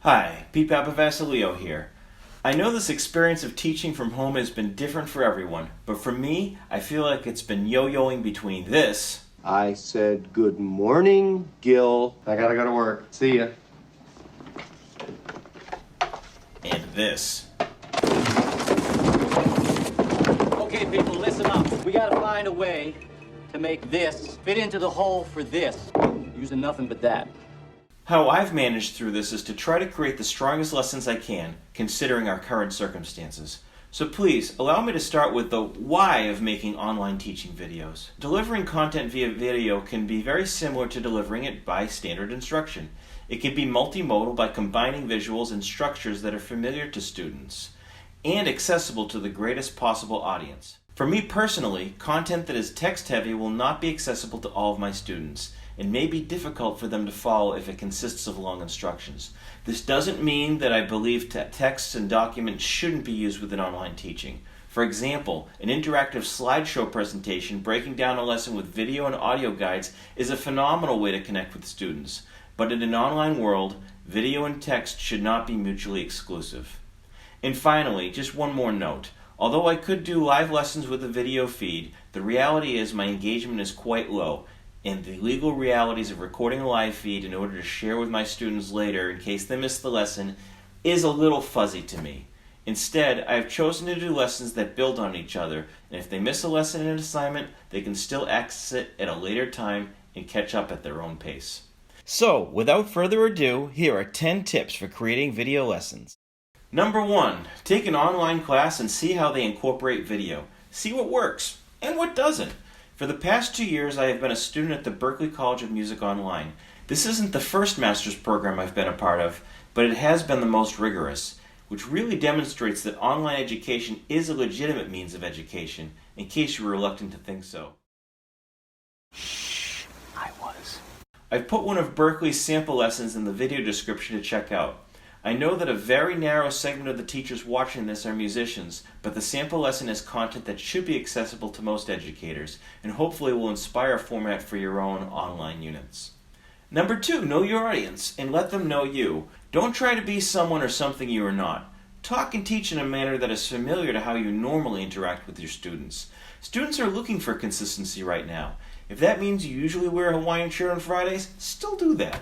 Hi, Pete Papavasilio here. I know this experience of teaching from home has been different for everyone, but for me, I feel like it's been yo-yoing between this. I said good morning, Gil. I gotta go to work. See ya. And this. Okay, people, listen up. We gotta find a way to make this fit into the hole for this. Using nothing but that. How I've managed through this is to try to create the strongest lessons I can, considering our current circumstances. So please, allow me to start with the why of making online teaching videos. Delivering content via video can be very similar to delivering it by standard instruction. It can be multimodal by combining visuals and structures that are familiar to students and accessible to the greatest possible audience. For me personally, content that is text-heavy will not be accessible to all of my students and may be difficult for them to follow if it consists of long instructions. This doesn't mean that I believe texts and documents shouldn't be used within online teaching. For example, an interactive slideshow presentation breaking down a lesson with video and audio guides is a phenomenal way to connect with students. But in an online world, video and text should not be mutually exclusive. And finally, just one more note. Although I could do live lessons with a video feed, the reality is my engagement is quite low, and the legal realities of recording a live feed in order to share with my students later in case they miss the lesson is a little fuzzy to me. Instead, I have chosen to do lessons that build on each other, and if they miss a lesson in an assignment, they can still access it at a later time and catch up at their own pace. So, without further ado, here are 10 tips for creating video lessons. Number 1, take an online class and see how they incorporate video. See what works and what doesn't. For the past 2 years, I have been a student at the Berklee College of Music Online. This isn't the first master's program I've been a part of, but it has been the most rigorous, which really demonstrates that online education is a legitimate means of education, in case you were reluctant to think so. I've put one of Berklee's sample lessons in the video description to check out. I know that a very narrow segment of the teachers watching this are musicians, but the sample lesson is content that should be accessible to most educators, and hopefully will inspire a format for your own online units. Number 2, know your audience, and let them know you. Don't try to be someone or something you are not. Talk and teach in a manner that is familiar to how you normally interact with your students. Students are looking for consistency right now. If that means you usually wear a Hawaiian shirt on Fridays, still do that.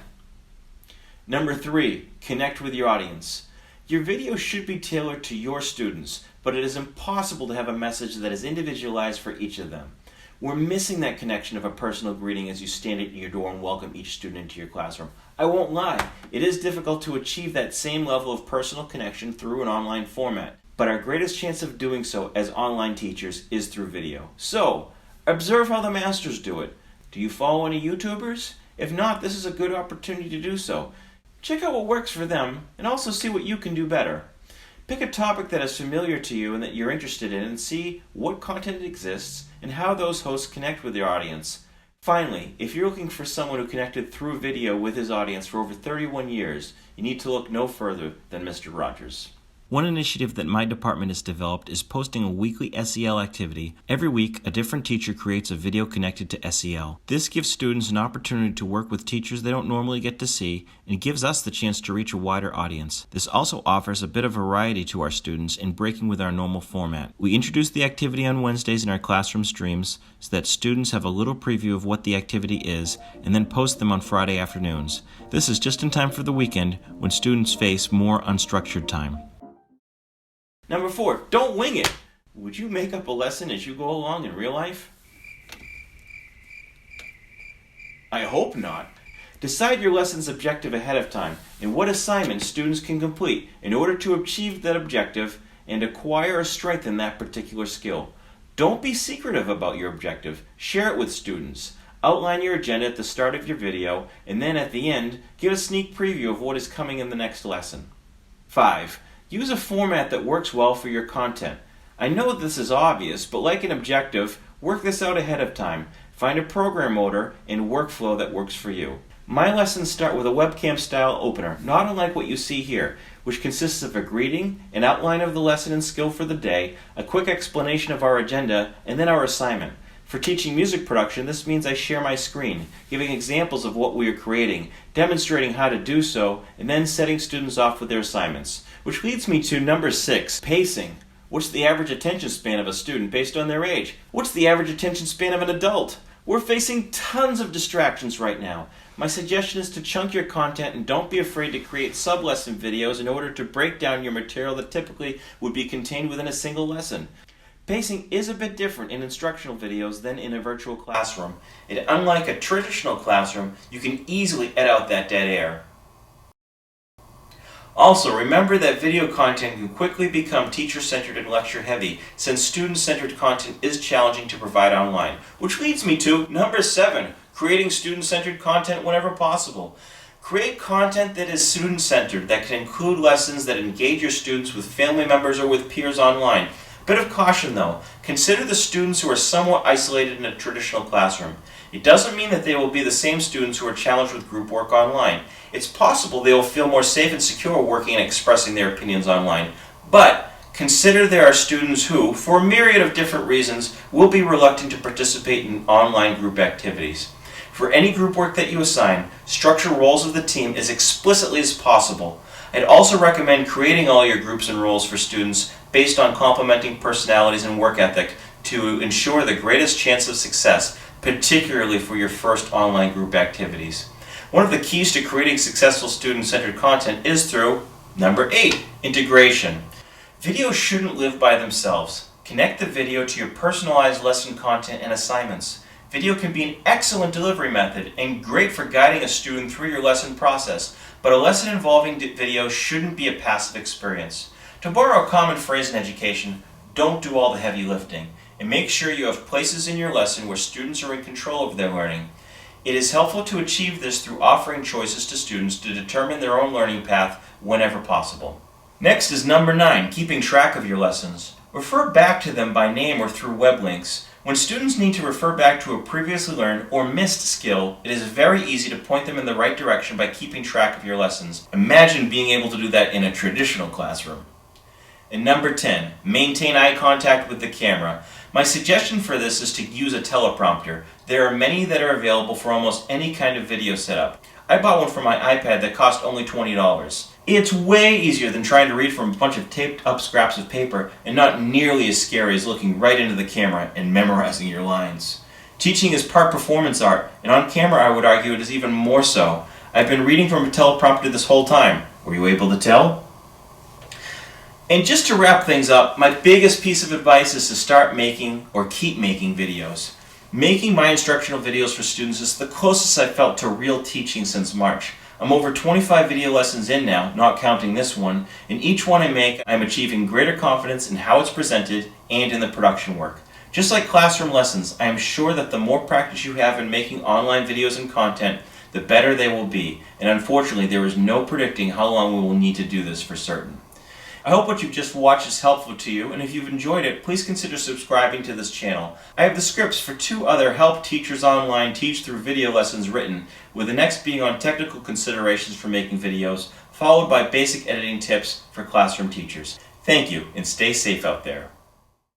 Number 3, connect with your audience. Your video should be tailored to your students, but it is impossible to have a message that is individualized for each of them. We're missing that connection of a personal greeting as you stand at your door and welcome each student into your classroom. I won't lie, it is difficult to achieve that same level of personal connection through an online format, but our greatest chance of doing so as online teachers is through video. So, observe how the masters do it. Do you follow any YouTubers? If not, this is a good opportunity to do so. Check out what works for them, and also see what you can do better. Pick a topic that is familiar to you and that you're interested in, and see what content exists and how those hosts connect with your audience. Finally, if you're looking for someone who connected through video with his audience for over 31 years, you need to look no further than Mr. Rogers. One initiative that my department has developed is posting a weekly SEL activity. Every week, a different teacher creates a video connected to SEL. This gives students an opportunity to work with teachers they don't normally get to see, and gives us the chance to reach a wider audience. This also offers a bit of variety to our students in breaking with our normal format. We introduce the activity on Wednesdays in our classroom streams so that students have a little preview of what the activity is, and then post them on Friday afternoons. This is just in time for the weekend when students face more unstructured time. Number 4, don't wing it. Would you make up a lesson as you go along in real life? I hope not. Decide your lesson's objective ahead of time and what assignments students can complete in order to achieve that objective and acquire or strengthen that particular skill. Don't be secretive about your objective. Share it with students. Outline your agenda at the start of your video, and then at the end, give a sneak preview of what is coming in the next lesson. 5. Use a format that works well for your content. I know this is obvious, but like an objective, work this out ahead of time. Find a program order and workflow that works for you. My lessons start with a webcam style opener, not unlike what you see here, which consists of a greeting, an outline of the lesson and skill for the day, a quick explanation of our agenda, and then our assignment. For teaching music production, this means I share my screen, giving examples of what we are creating, demonstrating how to do so, and then setting students off with their assignments. Which leads me to number 6, pacing. What's the average attention span of a student based on their age? What's the average attention span of an adult? We're facing tons of distractions right now. My suggestion is to chunk your content and don't be afraid to create sub-lesson videos in order to break down your material that typically would be contained within a single lesson. Pacing is a bit different in instructional videos than in a virtual classroom. And unlike a traditional classroom, you can easily edit out that dead air. Also, remember that video content can quickly become teacher-centered and lecture-heavy, since student-centered content is challenging to provide online. Which leads me to number 7, creating student-centered content whenever possible. Create content that is student-centered, that can include lessons that engage your students with family members or with peers online. Bit of caution though, consider the students who are somewhat isolated in a traditional classroom. It doesn't mean that they will be the same students who are challenged with group work online. It's possible they will feel more safe and secure working and expressing their opinions online. But consider there are students who, for a myriad of different reasons, will be reluctant to participate in online group activities. For any group work that you assign, structure roles of the team as explicitly as possible. I'd also recommend creating all your groups and roles for students based on complementing personalities and work ethic to ensure the greatest chance of success, particularly for your first online group activities. One of the keys to creating successful student-centered content is through number 8, integration. Videos shouldn't live by themselves. Connect the video to your personalized lesson content and assignments. Video can be an excellent delivery method and great for guiding a student through your lesson process, but a lesson involving video shouldn't be a passive experience. To borrow a common phrase in education, don't do all the heavy lifting, and make sure you have places in your lesson where students are in control of their learning. It is helpful to achieve this through offering choices to students to determine their own learning path whenever possible. Next is number 9, keeping track of your lessons. Refer back to them by name or through web links. When students need to refer back to a previously learned or missed skill, it is very easy to point them in the right direction by keeping track of your lessons. Imagine being able to do that in a traditional classroom. And number 10, maintain eye contact with the camera. My suggestion for this is to use a teleprompter. There are many that are available for almost any kind of video setup. I bought one for my iPad that cost only $20. It's way easier than trying to read from a bunch of taped up scraps of paper and not nearly as scary as looking right into the camera and memorizing your lines. Teaching is part performance art, and on camera I would argue it is even more so. I've been reading from a teleprompter this whole time. Were you able to tell? And just to wrap things up, my biggest piece of advice is to start making or keep making videos. Making my instructional videos for students is the closest I've felt to real teaching since March. I'm over 25 video lessons in now, not counting this one, and each one I make, I'm achieving greater confidence in how it's presented and in the production work. Just like classroom lessons, I am sure that the more practice you have in making online videos and content, the better they will be, and unfortunately there is no predicting how long we will need to do this for certain. I hope what you've just watched is helpful to you, and if you've enjoyed it, please consider subscribing to this channel. I have the scripts for 2 other Help Teachers Online Teach Through video lessons written, with the next being on technical considerations for making videos, followed by basic editing tips for classroom teachers. Thank you, and stay safe out there.